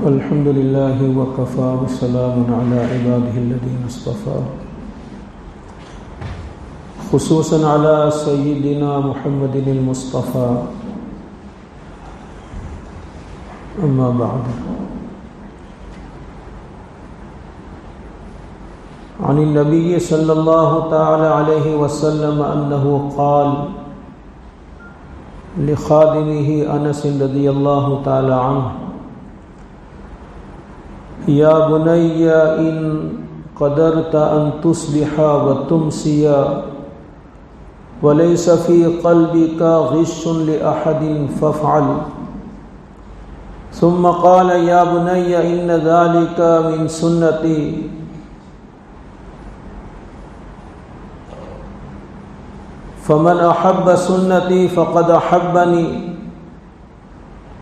الحمد لله وكفى وسلام على عباده الذين اصطفى خصوصا على سيدنا محمد المصطفى أما بعد عن النبي صلى الله تعالى عليه وسلم أنه قال لخادمه أنس رضي الله تعالى عنه يا بني إن قدرت أن تصبح وتمسي وليس في قلبك غش لأحد فافعل ثم قال يا بني إن ذلك من سنتي فمن أحب سنتي فقد أحبني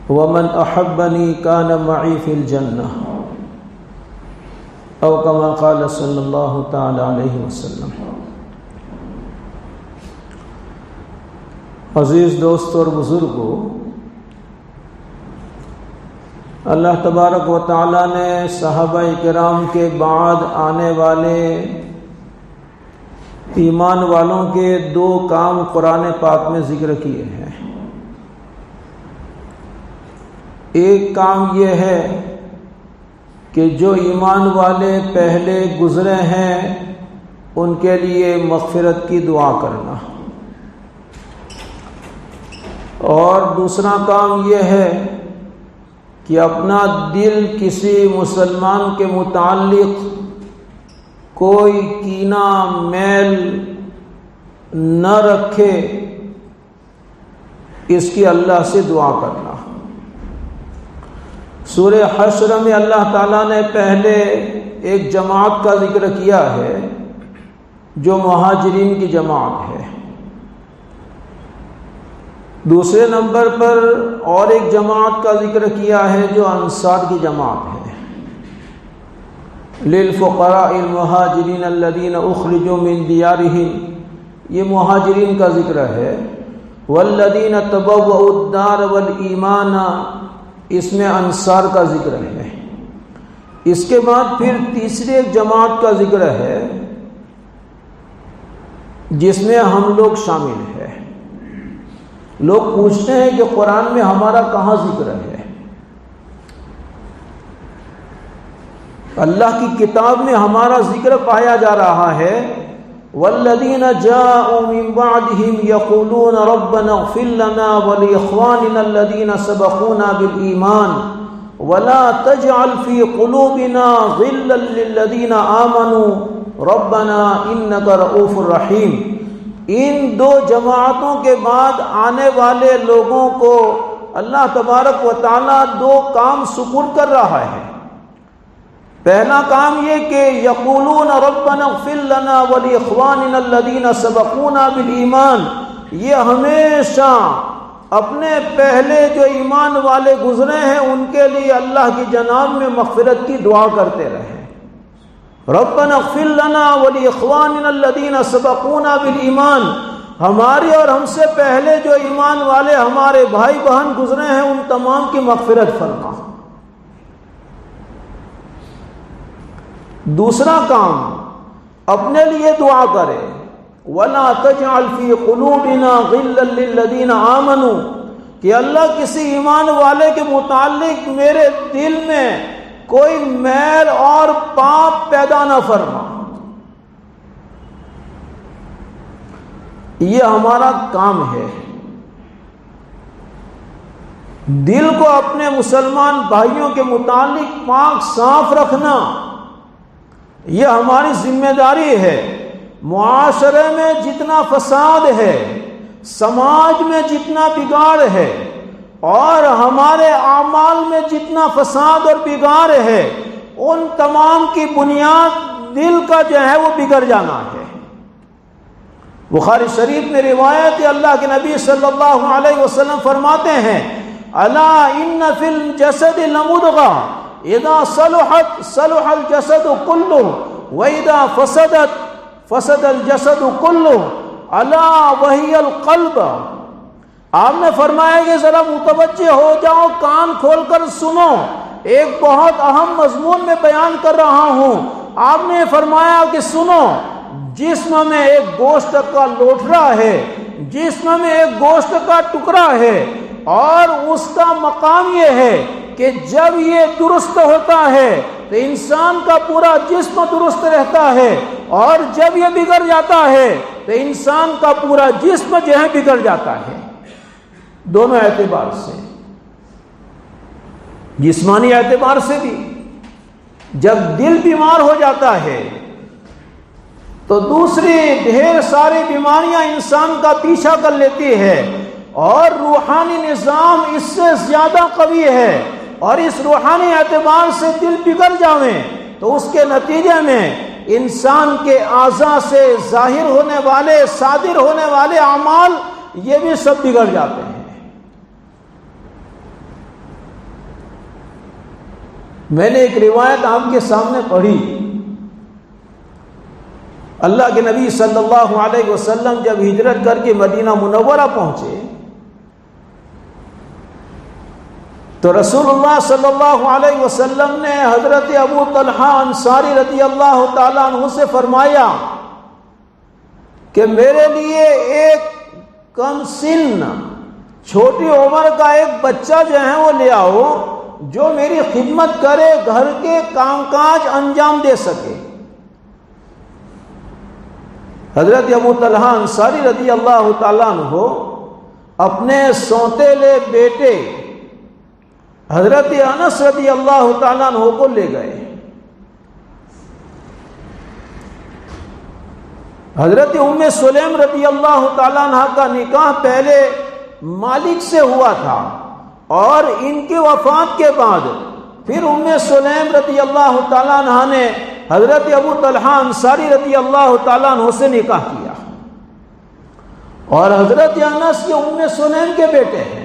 ومن أحبني كان معي في الجنة او كما قال صلی اللہ تعالی علیہ وسلم۔ عزیز دوست اور بزرگوں، اللہ تبارک و تعالی نے صحابہ کرام کے بعد آنے والے ایمان والوں کے دو کام قرآن پاک میں ذکر کیے ہیں۔ ایک کام یہ ہے کہ جو ایمان والے پہلے گزرے ہیں ان کے لیے مغفرت کی دعا کرنا، اور دوسرا کام یہ ہے کہ اپنا دل کسی مسلمان کے متعلق کوئی کینہ میل نہ رکھے، اس کی اللہ سے دعا کرنا۔ سورہ حشر میں اللہ تعالیٰ نے پہلے ایک جماعت کا ذکر کیا ہے جو مہاجرین کی جماعت ہے، دوسرے نمبر پر اور ایک جماعت کا ذکر کیا ہے جو انصار کی جماعت ہے۔ للفقراء المہاجرین الذین اخرجوا من دیارہم، یہ مہاجرین کا ذکر ہے۔ والذین تبوؤا الدار والایمان، اس میں انصار کا ذکر ہے۔ اس کے بعد پھر تیسری ایک جماعت کا ذکر ہے جس میں ہم لوگ شامل ہیں۔ لوگ پوچھتے ہیں کہ قرآن میں ہمارا کہاں ذکر ہے؟ اللہ کی کتاب میں ہمارا ذکر پایا جا رہا ہے۔ والذین جاءوا من بعدهم يقولون ربنا اغفر لنا ولإخواننا الذين سبقونا بالإيمان ولا تجعل في قلوبنا غلا للذين آمنوا ربنا إنك رؤوف رحيم۔ ان دو جماعتوں کے بعد آنے والے لوگوں کو اللہ تبارک و تعالی دو کام سپرد کر رہا ہے۔ پہلا کام یہ کہ یقولون ربنا اغفر لنا ولاخواننا الذین سبقونا بالایمان، یہ ہمیشہ اپنے پہلے جو ایمان والے گزرے ہیں ان کے لیے اللہ کی جناب میں مغفرت کی دعا کرتے رہے۔ ربنا اغفر لنا ولاخواننا الذین سبقونا بالایمان، ہماری اور ہم سے پہلے جو ایمان والے ہمارے بھائی بہن گزرے ہیں ان تمام کی مغفرت فرما۔ دوسرا کام اپنے لیے دعا کرے، وَلَا تَجْعَلْ فِي قُلُوبِنَا غِلًّا لِّلَّذِينَ آمَنُوا، کہ اللہ کسی ایمان والے کے متعلق میرے دل میں کوئی میل اور پاپ پیدا نہ فرما۔ یہ ہمارا کام ہے، دل کو اپنے مسلمان بھائیوں کے متعلق پاک صاف رکھنا، یہ ہماری ذمہ داری ہے۔ معاشرے میں جتنا فساد ہے، سماج میں جتنا بگاڑ ہے، اور ہمارے اعمال میں جتنا فساد اور بگاڑ ہے، ان تمام کی بنیاد دل کا جو ہے وہ بگڑ جانا ہے۔ بخاری شریف میں روایت ہے، اللہ کے نبی صلی اللہ علیہ وسلم فرماتے ہیں، الا ان فی الجسد لمضغہ اذا صلحت صلح الجسد كله واذا فسدت فسد الجسد كله الا وهي القلب۔ آپ نے فرمایا کہ ذرا متوجہ ہو جاؤ، کان کھول کر سنو، ایک بہت اہم مضمون میں بیان کر رہا ہوں۔ آپ نے فرمایا کہ سنو، جسم میں ایک گوشت کا لوٹھڑا ہے، جسم میں ایک گوشت کا ٹکڑا ہے، اور اس کا مقام یہ ہے کہ جب یہ درست ہوتا ہے تو انسان کا پورا جسم درست رہتا ہے، اور جب یہ بگڑ جاتا ہے تو انسان کا پورا جسم جو ہے بگڑ جاتا ہے، دونوں اعتبار سے، جسمانی اعتبار سے بھی۔ جب دل بیمار ہو جاتا ہے تو دوسری ڈھیر ساری بیماریاں انسان کا پیچھا کر لیتی ہے، اور روحانی نظام اس سے زیادہ قوی ہے، اور اس روحانی اعتبار سے دل بگڑ جاویں تو اس کے نتیجے میں انسان کے اعضاء سے ظاہر ہونے والے، صادر ہونے والے اعمال یہ بھی سب بگڑ جاتے ہیں۔ میں نے ایک روایت آپ کے سامنے پڑھی، اللہ کے نبی صلی اللہ علیہ وسلم جب ہجرت کر کے مدینہ منورہ پہنچے تو رسول اللہ صلی اللہ علیہ وسلم نے حضرت ابو طلحہ انصاری رضی اللہ تعالیٰ عنہ سے فرمایا کہ میرے لیے ایک کم سن، چھوٹی عمر کا ایک بچہ جو ہے وہ لے آؤ، جو میری خدمت کرے، گھر کے کام کاج انجام دے سکے۔ حضرت ابو طلحہ انصاری رضی اللہ تعالیٰ عنہ اپنے سوتیلے بیٹے حضرت انس رضی اللہ تعالیٰ عنہ کو لے گئے۔ حضرت ام سلیم رضی اللہ تعالیٰ عنہ کا نکاح پہلے مالک سے ہوا تھا، اور ان کی وفات کے بعد پھر ام سلیم رضی اللہ تعالیٰ عنہ نے حضرت ابو طلحہ انصاری رضی اللہ تعالیٰ عنہ سے نکاح کیا، اور حضرت انس یہ ام سلیم کے بیٹے ہیں،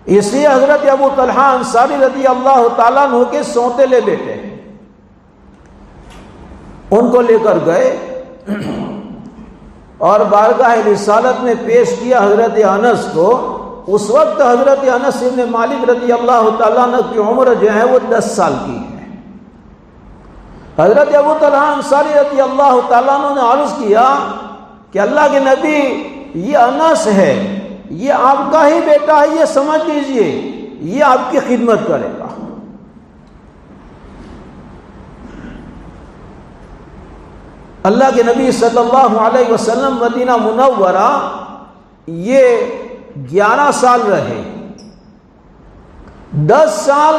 اس لیے حضرت ابو طلحہ انصاری رضی اللہ تعالیٰ عنہ کے سوتیلے بیٹے ہیں۔ ان کو لے کر گئے اور بارگاہ رسالت میں پیش کیا حضرت انس کو۔ اس وقت حضرت انس بن مالک رضی اللہ تعالیٰ عنہ کی عمر جو ہے وہ 10 سال کی ہے۔ حضرت ابو طلحہ انصاری رضی اللہ تعالیٰ عنہ نے عرض کیا کہ اللہ کے نبی، یہ انس ہے، یہ آپ کا ہی بیٹا ہے، یہ سمجھ لیجئے یہ آپ کی خدمت کرے گا۔ اللہ کے نبی صلی اللہ علیہ وسلم مدینہ منورہ یہ 11 سال رہے۔ 10 سال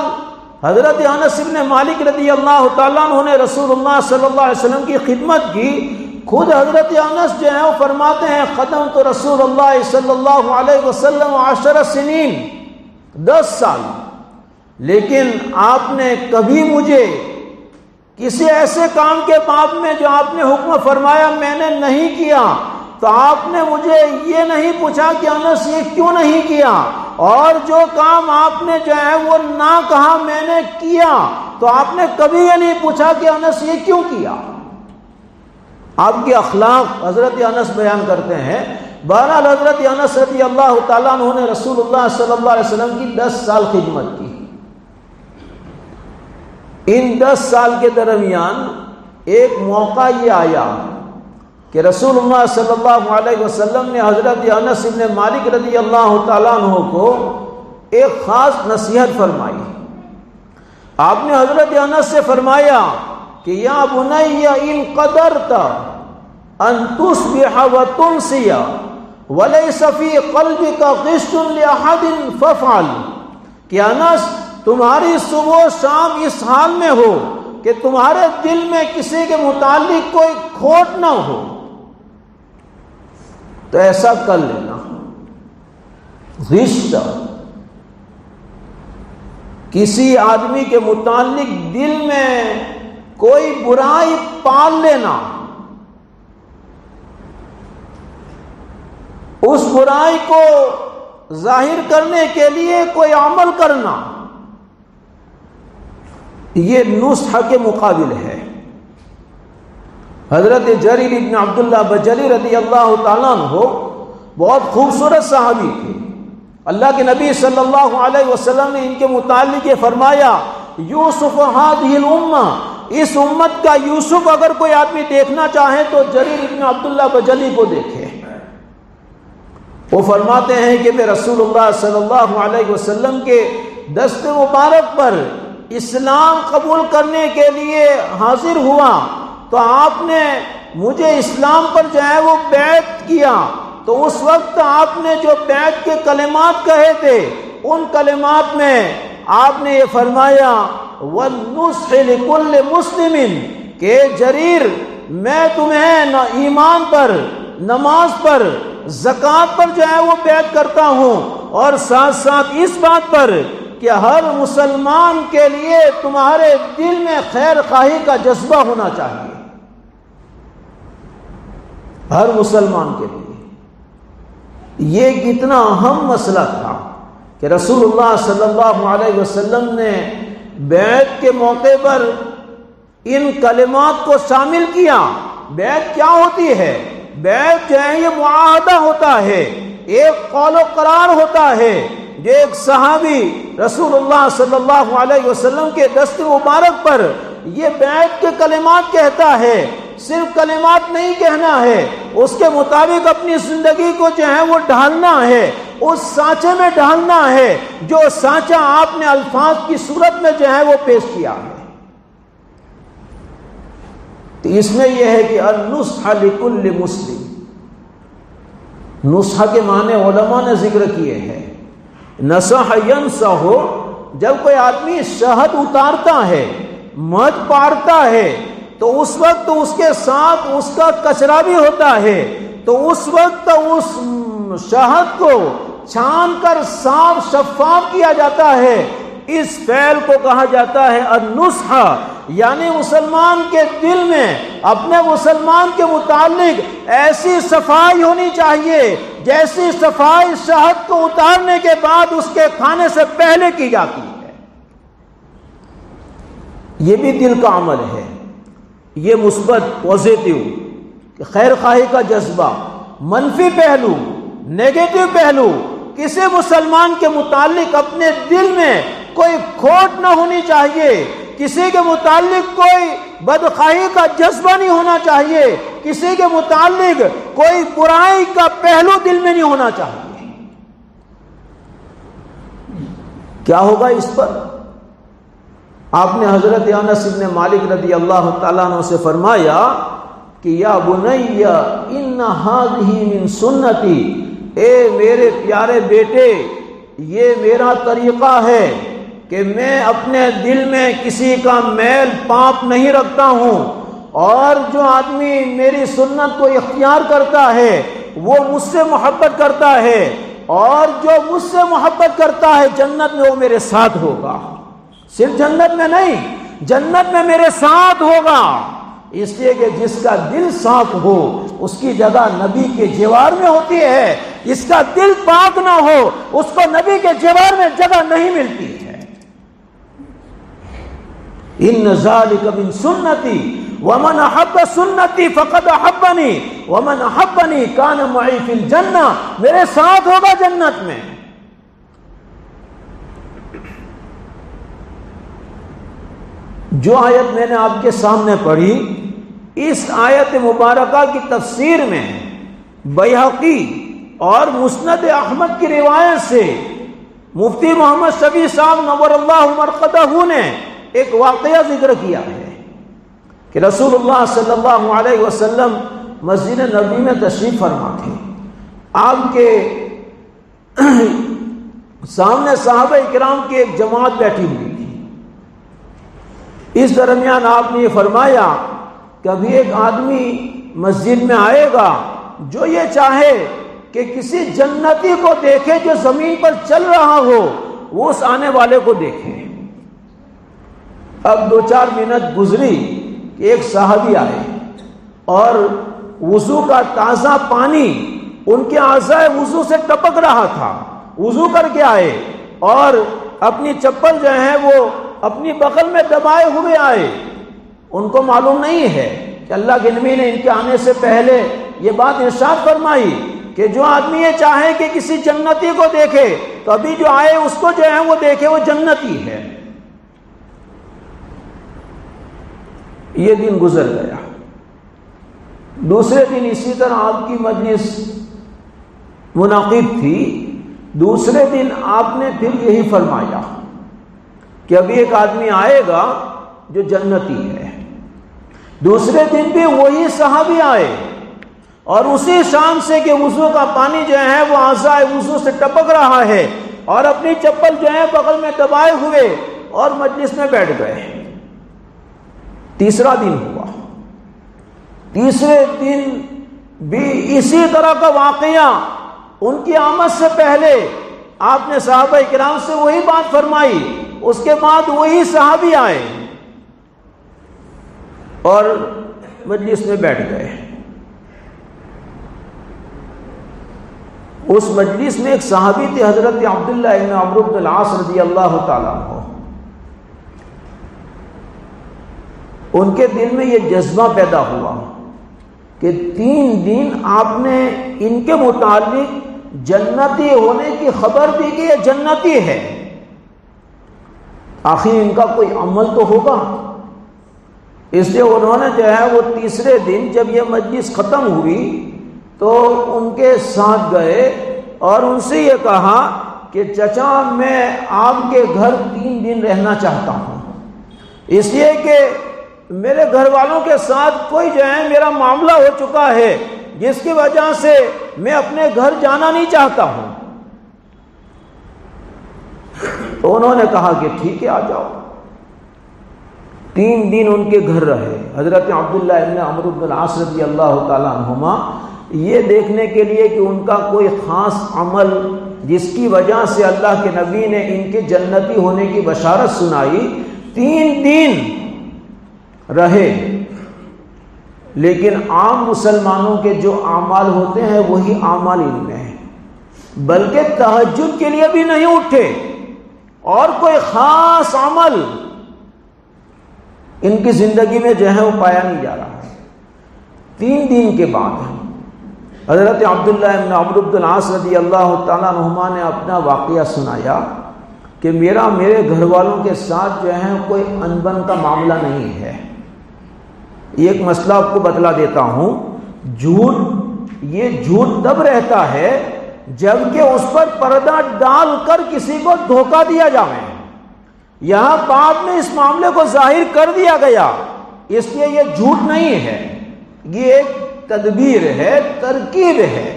حضرت انس بن مالک رضی اللہ تعالیٰ عنہ نے رسول اللہ صلی اللہ علیہ وسلم کی خدمت کی۔ خود حضرت انس جو ہیں وہ فرماتے ہیں خدمت رسول اللہ صلی اللہ علیہ وسلم 10 سنین، 10 سال، لیکن آپ نے کبھی مجھے کسی ایسے کام کے باب میں جو آپ نے حکم فرمایا میں نے نہیں کیا، تو آپ نے مجھے یہ نہیں پوچھا کہ انس یہ کیوں نہیں کیا، اور جو کام آپ نے جو ہے وہ نہ کہا میں نے کیا، تو آپ نے کبھی یہ نہیں پوچھا کہ انس یہ کیوں کیا۔ آپ کے اخلاق حضرت انس بیان کرتے ہیں۔ بہرحال حضرت انس رضی اللہ تعالیٰ عنہ نے رسول اللہ صلی اللہ علیہ وسلم کی 10 سال خدمت کی۔ ان 10 سال کے درمیان ایک موقع یہ آیا کہ رسول اللہ صلی اللہ علیہ وسلم نے حضرت انس بن مالک رضی اللہ تعالیٰ عنہ کو ایک خاص نصیحت فرمائی۔ آپ نے حضرت انس سے فرمایا کہ یا بنی ان قدرت ان تصبح وتمسی ولیس فی قلبک غش لاحد فافعل، کہ انس تمہاری صبح و شام اس حال میں ہو کہ تمہارے دل میں کسی کے متعلق کوئی کھوٹ نہ ہو تو ایسا کر لینا۔ غش کسی آدمی کے متعلق دل میں کوئی برائی پال لینا، اس برائی کو ظاہر کرنے کے لیے کوئی عمل کرنا، یہ نصح کے مقابل ہے۔ حضرت جریر بن عبداللہ بجلی رضی اللہ تعالیٰ عنہ بہت خوبصورت صحابی تھے، اللہ کے نبی صلی اللہ علیہ وسلم نے ان کے متعلق یہ فرمایا یوسف ہذہ الامہ، اس امت کا یوسف اگر کوئی آدمی دیکھنا چاہے تو جریر ابن عبداللہ بجلی کو دیکھے۔ وہ فرماتے ہیں کہ میں رسول اللہ صلی اللہ علیہ وسلم کے دست مبارک پر اسلام قبول کرنے کے لیے حاضر ہوا تو آپ نے مجھے اسلام پر جو ہے وہ بیعت کیا، تو اس وقت آپ نے جو بیعت کے کلمات کہے تھے ان کلمات میں آپ نے یہ فرمایا وَالنُّصْحِ لِكُلِّ مُسْلِمٍ کہ جریر میں تمہیں نہ ایمان پر، نماز پر، زکوٰۃ پر جو ہے وہ بیعت کرتا ہوں، اور ساتھ ساتھ اس بات پر کہ ہر مسلمان کے لیے تمہارے دل میں خیر خواہی کا جذبہ ہونا چاہیے، ہر مسلمان کے لیے۔ یہ کتنا اہم مسئلہ تھا کہ رسول اللہ صلی اللہ علیہ وسلم نے بیعت کے موقع پر ان کلمات کو شامل کیا۔ بیعت کیا ہوتی ہے؟ بیعت جو ہے یہ معاہدہ ہوتا ہے، ایک قول و قرار ہوتا ہے جو ایک صحابی رسول اللہ صلی اللہ علیہ وسلم کے دست مبارک پر یہ بیعت کے کلمات کہتا ہے۔ صرف کلمات نہیں کہنا ہے، اس کے مطابق اپنی زندگی کو جو ہے وہ ڈھالنا ہے، اس سانچے میں ڈھالنا ہے جو سانچہ آپ نے الفاظ کی صورت میں جو ہے وہ پیش کیا ہے۔ تو اس میں یہ ہے کہ النصح لکل مسلم، نصح کے معنی علماء نے ذکر کیے ہیں۔ نصح ینصح، جب کوئی آدمی شہد اتارتا ہے، مد پارتا ہے، تو اس وقت اس کے ساتھ اس کا کچرا بھی ہوتا ہے، تو اس وقت اس شہد کو چھان کر صاف شفاف کیا جاتا ہے۔ اس فعل کو کہا جاتا ہے النصح، یعنی مسلمان کے دل میں اپنے مسلمان کے متعلق ایسی صفائی ہونی چاہیے جیسی صفائی شہد کو اتارنے کے بعد اس کے کھانے سے پہلے کی جاتی ہے۔ یہ بھی دل کا عمل ہے، یہ مثبت پازیٹیو خیر خواہی کا جذبہ۔ منفی پہلو، نیگیٹو پہلو، کسی مسلمان کے متعلق اپنے دل میں کوئی کھوٹ نہ ہونی چاہیے، کسی کے متعلق کوئی بدخواہی کا جذبہ نہیں ہونا چاہیے، کسی کے متعلق کوئی برائی کا پہلو دل میں نہیں ہونا چاہیے۔ کیا ہوگا اس پر؟ آپ نے حضرت انس بن مالک رضی اللہ تعالیٰ عنہ سے فرمایا کہ یا بنی ان ھذہ من سنتی، اے میرے پیارے بیٹے یہ میرا طریقہ ہے کہ میں اپنے دل میں کسی کا میل پاپ نہیں رکھتا ہوں، اور جو آدمی میری سنت کو اختیار کرتا ہے وہ مجھ سے محبت کرتا ہے، اور جو مجھ سے محبت کرتا ہے جنت میں وہ میرے ساتھ ہوگا۔ صرف جنت میں نہیں، جنت میں میرے ساتھ ہوگا، اس لیے کہ جس کا دل صاف ہو اس کی جگہ نبی کے جوار میں ہوتی ہے، جس کا دل پاک نہ ہو اس کو نبی کے جوار میں جگہ نہیں ملتی ہے۔ ان ذالک من سنتی ومن احب سنتی فقد احبنی ومن احبنی کان معی فی الجنہ، میرے ساتھ ہوگا جنت میں۔ جو آیت میں نے آپ کے سامنے پڑھی، اس آیت مبارکہ کی تفسیر میں بیہقی اور مسند احمد کی روایت سے مفتی محمد شفیع صاحب نور اللہ مرقدہ نے ایک واقعہ ذکر کیا ہے کہ رسول اللہ صلی اللہ علیہ وسلم مسجد نبوی میں تشریف فرما تھے۔ آپ کے سامنے صحابہ اکرام کی ایک جماعت بیٹھی ہوئی تھی۔ اس درمیان آپ نے یہ فرمایا کہ ابھی ایک آدمی مسجد میں آئے گا جو یہ چاہے کہ کسی جنتی کو دیکھے جو زمین پر چل رہا ہو، وہ اس آنے والے کو دیکھے۔ اب 2-4 منٹ گزری کہ ایک صحابی آئے اور وضو کا تازہ پانی ان کے اعضائے وضو سے ٹپک رہا تھا۔ وضو کر کے آئے اور اپنی چپل جو ہے وہ اپنی بغل میں دبائے ہوئے آئے۔ ان کو معلوم نہیں ہے کہ اللہ کے نبی نے ان کے آنے سے پہلے یہ بات ارشاد فرمائی کہ جو آدمی یہ چاہے کہ کسی جنتی کو دیکھے تو ابھی جو آئے اس کو جو ہے وہ دیکھے وہ جنتی ہے۔ یہ دن گزر گیا۔ دوسرے دن اسی طرح آپ کی مجلس منعقد تھی۔ دوسرے دن آپ نے پھر یہی فرمایا کہ ابھی ایک آدمی آئے گا جو جنتی ہے۔ دوسرے دن بھی وہی صحابی آئے اور اسی شان سے کہ وضو کا پانی جو ہے وہ اعضائے وضو سے ٹپک رہا ہے اور اپنی چپل جو ہے بغل میں دبائے ہوئے اور مجلس میں بیٹھ گئے۔ تیسرا دن ہوا۔ تیسرے دن بھی اسی طرح کا واقعہ، ان کی آمد سے پہلے آپ نے صحابہ کرام سے وہی بات فرمائی، اس کے بعد وہی صحابی آئے اور مجلس میں بیٹھ گئے۔ اس مجلس میں ایک صحابی تھے حضرت عبداللہ ابن عمرو بن العاص رضی اللہ تعالیٰ عنہ۔ ان کے دل میں یہ جذبہ پیدا ہوا کہ 3 دن آپ نے ان کے متعلق جنتی ہونے کی خبر دی کہ یہ جنتی ہے، آخر ان کا کوئی عمل تو ہوگا۔ اس لیے انہوں نے جو ہے وہ تیسرے دن جب یہ مجلس ختم ہوئی تو ان کے ساتھ گئے اور ان سے یہ کہا کہ چچا میں آپ کے گھر 3 دن رہنا چاہتا ہوں، اس لیے کہ میرے گھر والوں کے ساتھ کوئی جو ہے میرا معاملہ ہو چکا ہے جس کی وجہ سے میں اپنے گھر جانا نہیں چاہتا ہوں۔ تو انہوں نے کہا کہ ٹھیک ہے آ جاؤ۔ 3 دن ان کے گھر رہے۔ حضرت عبداللہ ابن عمرو بن العاص رضی اللہ تعالیٰ عنہما یہ دیکھنے کے لیے کہ ان کا کوئی خاص عمل جس کی وجہ سے اللہ کے نبی نے ان کے جنتی ہونے کی بشارت سنائی، 3 دن رہے۔ لیکن عام مسلمانوں کے جو اعمال ہوتے ہیں وہی اعمال ان میں ہیں، بلکہ تہجد کے لیے بھی نہیں اٹھے اور کوئی خاص عمل ان کی زندگی میں جو ہے وہ پایا نہیں جا رہا ہے۔ 3 دن کے بعد حضرت عبداللہ ابن عمرو بن العاص رضی اللہ تعالیٰ عنہما نے اپنا واقعہ سنایا کہ میرے گھر والوں کے ساتھ جو ہے کوئی انبن کا معاملہ نہیں ہے۔ ایک مسئلہ آپ کو بتلا دیتا ہوں، یہ جھوٹ تب رہتا ہے جبکہ اس پر پردہ ڈال کر کسی کو دھوکہ دیا جائے۔ یہاں بعد میں اس معاملے کو ظاہر کر دیا گیا، اس لیے یہ جھوٹ نہیں ہے، یہ ایک تدبیر ہے، ترکیب ہے۔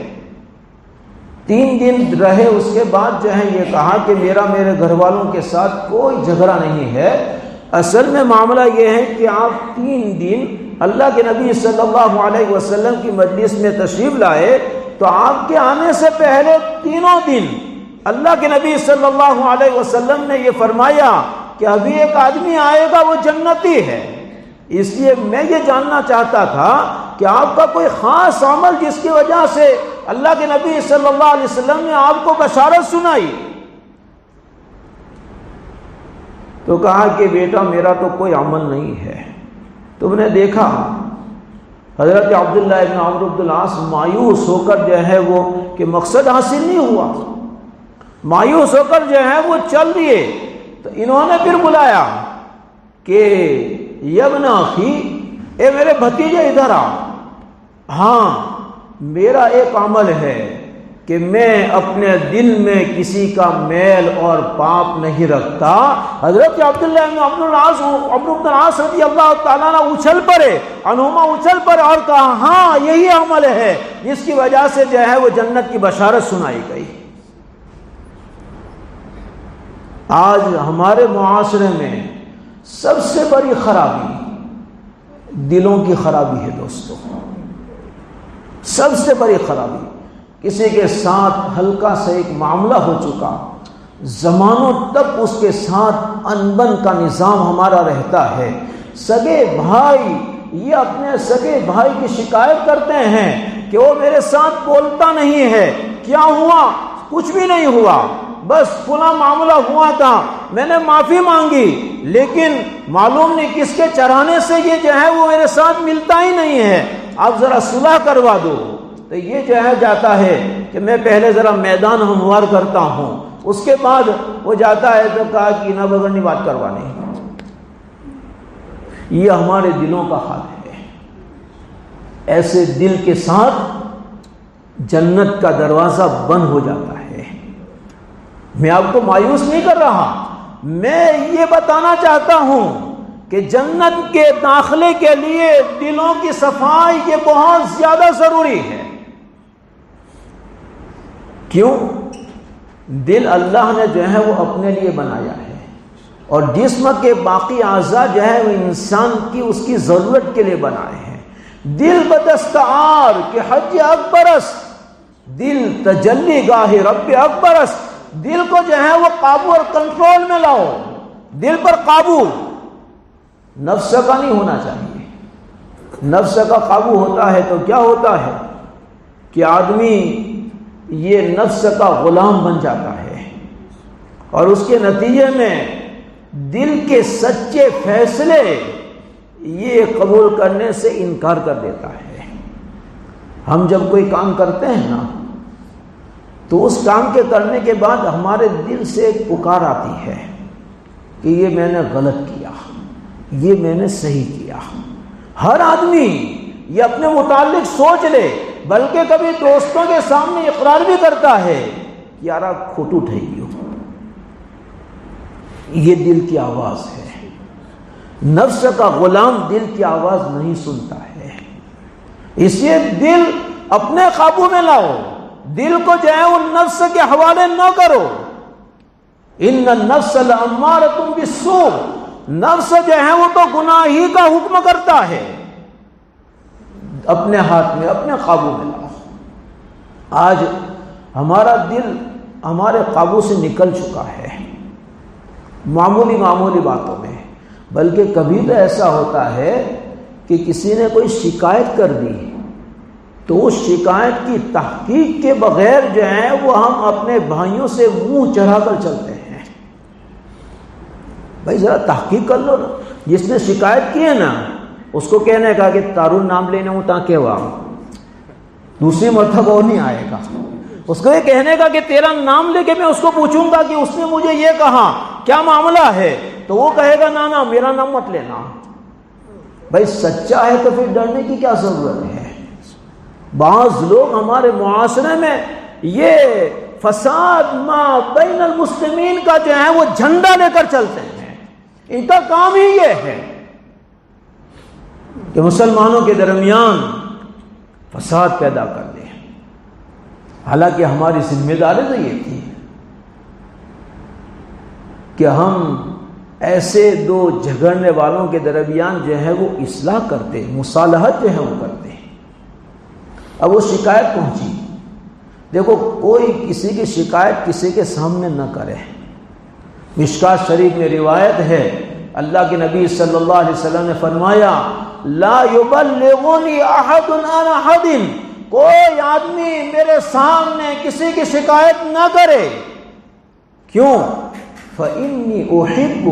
3 دن رہے، اس کے بعد جو ہے یہ کہا کہ میرے گھر والوں کے ساتھ کوئی جھگڑا نہیں ہے، اصل میں معاملہ یہ ہے کہ آپ 3 دن اللہ کے نبی صلی اللہ علیہ وسلم کی مجلس میں تشریف لائے تو آپ کے آنے سے پہلے 3 دن اللہ کے نبی صلی اللہ علیہ وسلم نے یہ فرمایا کہ ابھی ایک آدمی آئے گا وہ جنتی ہے، اس لیے میں یہ جاننا چاہتا تھا کہ آپ کا کوئی خاص عمل جس کی وجہ سے اللہ کے نبی صلی اللہ علیہ وسلم نے آپ کو بشارت سنائی۔ تو کہا کہ بیٹا میرا تو کوئی عمل نہیں ہے۔ تم نے دیکھا حضرت عبداللہ ابن عمرو بن العاص مایوس ہو کر جو ہے وہ کہ مقصد حاصل نہیں ہوا، مایوس ہو کر جو ہے وہ چل دیے۔ تو انہوں نے پھر بلایا کہ یبن اخی، اے میرے بھتیجے ادھر آ، ہاں میرا ایک عمل ہے کہ میں اپنے دل میں کسی کا میل اور پاپ نہیں رکھتا۔ حضرت عبداللہ بن عمرو بن العاص رضی اللہ تعالیٰ عنہ اچھل پڑے، اچھل پڑے اور کہا ہاں یہی عمل ہے جس کی وجہ سے جو ہے وہ جنت کی بشارت سنائی گئی۔ آج ہمارے معاشرے میں سب سے بڑی خرابی دلوں کی خرابی ہے دوستو، سب سے بڑی خرابی۔ کسی کے ساتھ ہلکا سا ایک معاملہ ہو چکا، زمانوں تک اس کے ساتھ انبن کا نظام ہمارا رہتا ہے۔ سگے بھائی یہ اپنے سگے بھائی کی شکایت کرتے ہیں کہ وہ میرے ساتھ بولتا نہیں ہے، کیا ہوا؟ کچھ بھی نہیں ہوا، بس فلاں معاملہ ہوا تھا، میں نے معافی مانگی، لیکن معلوم نہیں کس کے چرانے سے یہ جو ہے وہ میرے ساتھ ملتا ہی نہیں ہے، آپ ذرا صلح کروا دو۔ تو یہ جو ہے جاتا ہے کہ میں پہلے ذرا میدان ہموار کرتا ہوں، اس کے بعد وہ جاتا ہے تو کہا کہ نہ بگڑنی بات کروانی۔ یہ ہمارے دلوں کا حال ہے۔ ایسے دل کے ساتھ جنت کا دروازہ بند ہو جاتا ہے۔ میں آپ کو مایوس نہیں کر رہا، میں یہ بتانا چاہتا ہوں کہ جنت کے داخلے کے لیے دلوں کی صفائی یہ بہت زیادہ ضروری ہے۔ کیوں؟ دل اللہ نے جو ہے وہ اپنے لیے بنایا ہے، اور جسم کے باقی اعضاء جو ہے وہ انسان کی اس کی ضرورت کے لیے بنائے ہیں۔ دل بدستعار کہ حج اکبرست، دل تجلی گاہ رب اکبرست، دل کو جو ہے وہ قابو اور کنٹرول میں لاؤ، دل پر قابو، نفس کا نہیں ہونا چاہیے۔ نفس کا قابو ہوتا ہے تو کیا ہوتا ہے کہ آدمی یہ نفس کا غلام بن جاتا ہے، اور اس کے نتیجے میں دل کے سچے فیصلے یہ قبول کرنے سے انکار کر دیتا ہے۔ ہم جب کوئی کام کرتے ہیں نا تو اس کام کے کرنے کے بعد ہمارے دل سے ایک پکار آتی ہے کہ یہ میں نے غلط کیا، یہ میں نے صحیح کیا۔ ہر آدمی یہ اپنے متعلق سوچ لے، بلکہ کبھی دوستوں کے سامنے اقرار بھی کرتا ہے کہ یار کھوٹو ٹھئی گیو۔ یہ دل کی آواز ہے۔ نفس کا غلام دل کی آواز نہیں سنتا ہے، اس لیے دل اپنے قابو میں لاؤ، دل کو جو ہے وہ نفس کے حوالے نہ کرو۔ ان النفس لامارۃ بالسوء، نفس جو ہے وہ تو گناہ ہی کا حکم کرتا ہے۔ اپنے ہاتھ میں، اپنے قابو میں لاؤ۔ آج ہمارا دل ہمارے قابو سے نکل چکا ہے معمولی باتوں میں، بلکہ کبھی تو ایسا ہوتا ہے کہ کسی نے کوئی شکایت کر دی تو اس شکایت کی تحقیق کے بغیر جو ہے وہ ہم اپنے بھائیوں سے منہ چڑھا کر چلتے ہیں۔ بھائی ذرا تحقیق کر لو نا، جس نے شکایت کی ہے نا اس کو کہنے کا کہ تارون نام لینے ہوں تاکہ وہ دوسری مرتبہ اور نہیں آئے گا۔ اس کو یہ کہنے کا کہ تیرا نام لے کے میں اس کو پوچھوں گا کہ اس نے مجھے یہ کہا کیا معاملہ ہے، تو وہ کہے گا نا میرا نام مت لینا۔ بھائی سچا ہے تو پھر ڈرنے کی کیا ضرورت ہے؟ بعض لوگ ہمارے معاشرے میں یہ فساد ما بین المسلمین کا جو ہے وہ جھنڈا لے کر چلتے ہیں، ان کا کام ہی یہ ہے کہ مسلمانوں کے درمیان فساد پیدا کر دیں۔ حالانکہ ہماری ذمہ داری تو یہ تھی کہ ہم ایسے دو جھگڑنے والوں کے درمیان جو ہے وہ اصلاح کرتے، مصالحت جو ہے وہ کرتے۔ اب وہ شکایت پہنچی، دیکھو کوئی کسی کی شکایت کسی کے سامنے نہ کرے۔ مشکات شریف میں روایت ہے، اللہ کے نبی صلی اللہ علیہ وسلم نے فرمایا لا یبلغنی احد عن احد، کوئی آدمی میرے سامنے کسی کی شکایت نہ کرے۔ کیوں؟ فإنی احب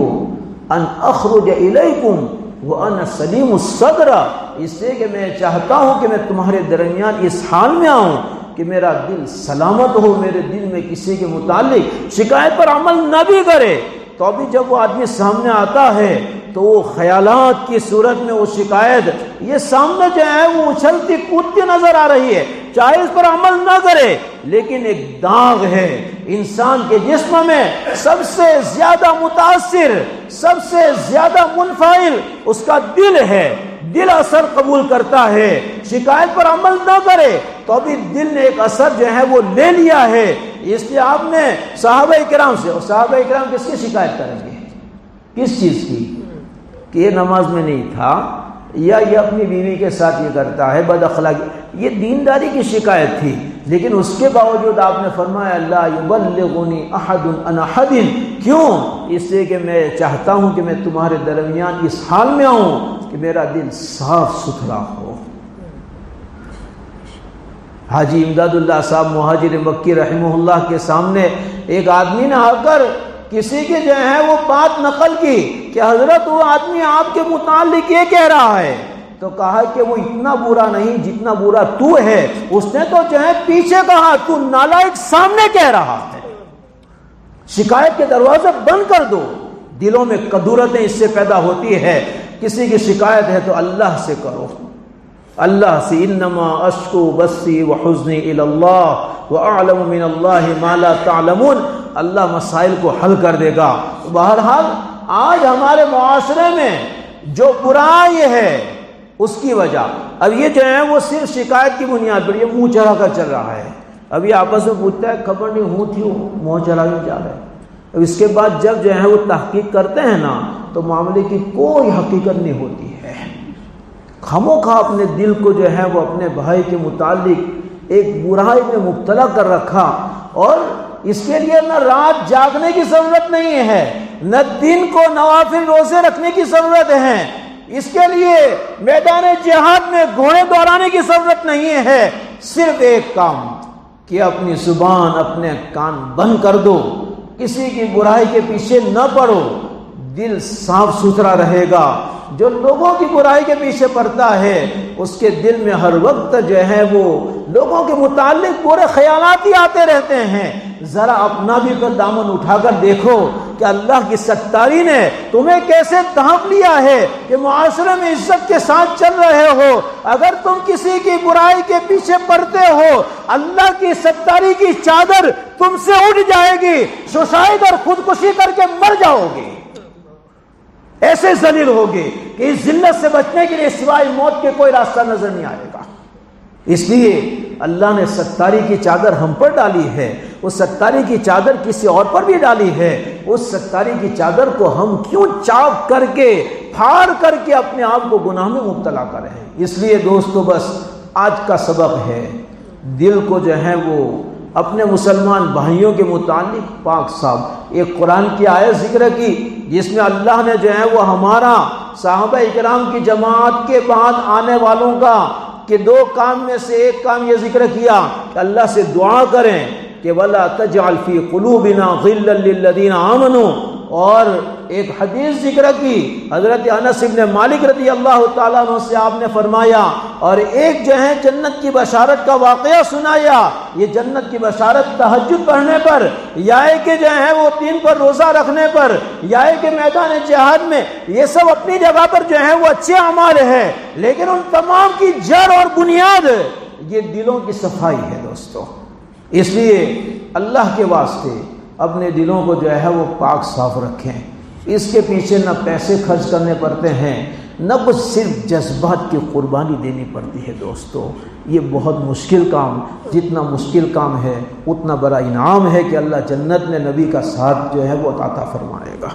ان اخرج الیکم وانا سلیم الصدر، اس لیے کہ میں چاہتا ہوں کہ میں تمہارے درمیان اس حال میں آؤں کہ میرا دل سلامت ہو، میرے دل میں کسی کے متعلق شکایت پر عمل نہ بھی کرے۔ تو ابھی جب وہ آدمی سامنے آتا ہے تو وہ خیالات کی صورت میں وہ شکایت یہ سامنے جو ہے وہ اچھلتی کودتی نظر آ رہی ہے، چاہے اس پر عمل نہ کرے، لیکن ایک داغ ہے۔ انسان کے جسم میں سب سے زیادہ متاثر، سب سے زیادہ منفعل اس کا دل ہے، دل اثر قبول کرتا ہے۔ شکایت پر عمل نہ کرے تو ابھی دل نے ایک اثر جو ہے وہ لے لیا ہے۔ اس لیے آپ نے صحابہ کرام سے، اور صحابہ کرام کس کی شکایت کریں گے؟ کس چیز کی؟ کہ یہ نماز میں نہیں تھا، یا یہ اپنی بیوی کے ساتھ یہ کرتا ہے، بد اخلاقی، یہ دینداری کی شکایت تھی۔ لیکن اس کے باوجود آپ نے فرمایا لا یبلغنی احد عن احد، کیوں؟ اس لیے کہ میں چاہتا ہوں کہ میں تمہارے درمیان اس حال میں آؤں کہ میرا دل صاف ستھرا ہو۔ حاجی امداد اللہ صاحب مہاجر مکی رحمہ اللہ کے سامنے ایک آدمی نے آ کر کسی کی جو ہے وہ بات نقل کی کہ حضرت وہ آدمی آپ کے متعلق یہ کہہ رہا ہے تو کہا کہ وہ اتنا برا نہیں جتنا برا تو ہے. اس نے تو جو ہے پیچھے کہا تو نالائق سامنے کہہ رہا ہے. شکایت کے دروازے بند کر دو. دلوں میں کدورتیں اس سے پیدا ہوتی ہے. کسی کی شکایت ہے تو اللہ سے کرو, اللہ سے. انما اشکو بثی وحزنی الی اللہ واعلم من اللہ ما لا تعلمون. اللہ مسائل کو حل کر دے گا. بہرحال آج ہمارے معاشرے میں جو برائی ہے اس کی وجہ اب یہ جو ہے وہ صرف شکایت کی بنیاد پر یہ منہ چڑھا کر چل رہا ہے. ابھی آپس میں پوچھتا ہے خبر نہیں ہوں تھی منہ چڑھا کے جا رہا ہے. اب اس کے بعد جب جو ہے وہ تحقیق کرتے ہیں نا تو معاملے کی کوئی حقیقت نہیں ہوتی ہے. خاموخواہ اپنے دل کو جو ہے وہ اپنے بھائی کے متعلق ایک برائی میں مبتلا کر رکھا, اور اس کے لیے نہ رات جاگنے کی ضرورت نہیں ہے, نہ دن کو نوافل روزے رکھنے کی ضرورت ہے, اس کے لیے میدان جہاد میں گھوڑے دوڑانے کی ضرورت نہیں ہے. صرف ایک کام کہ اپنی زبان اپنے کان بند کر دو, کسی کی برائی کے پیچھے نہ پڑو, دل صاف ستھرا رہے گا. جو لوگوں کی برائی کے پیچھے پڑتا ہے اس کے دل میں ہر وقت جو ہے وہ لوگوں کے متعلق برے خیالات ہی آتے رہتے ہیں. ذرا اپنا بھی کر دامن اٹھا کر دیکھو کہ اللہ کی ستاری نے تمہیں کیسے ڈھانپ لیا ہے کہ معاشرے میں عزت کے ساتھ چل رہے ہو. اگر تم کسی کی برائی کے پیچھے پڑتے ہو اللہ کی ستاری کی چادر تم سے اٹھ جائے گی, سوسائڈ اور خودکشی کر کے مر جاؤ گے. ایسے ذلیل ہوگے کہ اس ذلت سے بچنے کے لیے سوائے موت کے کوئی راستہ نظر نہیں آئے گا. اس لیے اللہ نے ستاری کی چادر ہم پر ڈالی ہے, اس ستاری کی چادر کسی اور پر بھی ڈالی ہے. اس ستاری کی چادر کو ہم کیوں چاک کر کے پھاڑ کر کے اپنے آپ کو گناہ میں مبتلا کریں. اس لیے دوستو بس آج کا سبق ہے دل کو جو ہے وہ اپنے مسلمان بھائیوں کے متعلق پاک صاحب. ایک قرآن کی آیت ذکر کی جس میں اللہ نے جو ہے وہ ہمارا صحابہ اکرام کی جماعت کے بعد آنے والوں کا کہ دو کام میں سے ایک کام یہ ذکر کیا کہ اللہ سے دعا کریں کہ وَلَا تَجْعَلْ فِي قُلُوبِنَا غِلًّا لِلَّذِينَ آمَنُوا. اور ایک حدیث ذکر کی حضرت انس بن مالک رضی اللہ تعالیٰ عنہ سے آپ نے فرمایا, اور ایک جو ہے جنت کی بشارت کا واقعہ سنایا. یہ جنت کی بشارت تہجد پڑھنے پر یا کہ جو ہے وہ 3 پر روزہ رکھنے پر یا کہ میدان جہاد میں, یہ سب اپنی جگہ پر جو ہے وہ اچھے اعمال ہیں, لیکن ان تمام کی جڑ اور بنیاد یہ دلوں کی صفائی ہے دوستو. اس لیے اللہ کے واسطے اپنے دلوں کو جو ہے وہ پاک صاف رکھیں. اس کے پیچھے نہ پیسے خرچ کرنے پڑتے ہیں نہ کچھ, صرف جذبات کی قربانی دینی پڑتی ہے دوستو. یہ بہت مشکل کام, جتنا مشکل کام ہے اتنا بڑا انعام ہے کہ اللہ جنت میں نبی کا ساتھ جو ہے وہ عطا فرمائے گا.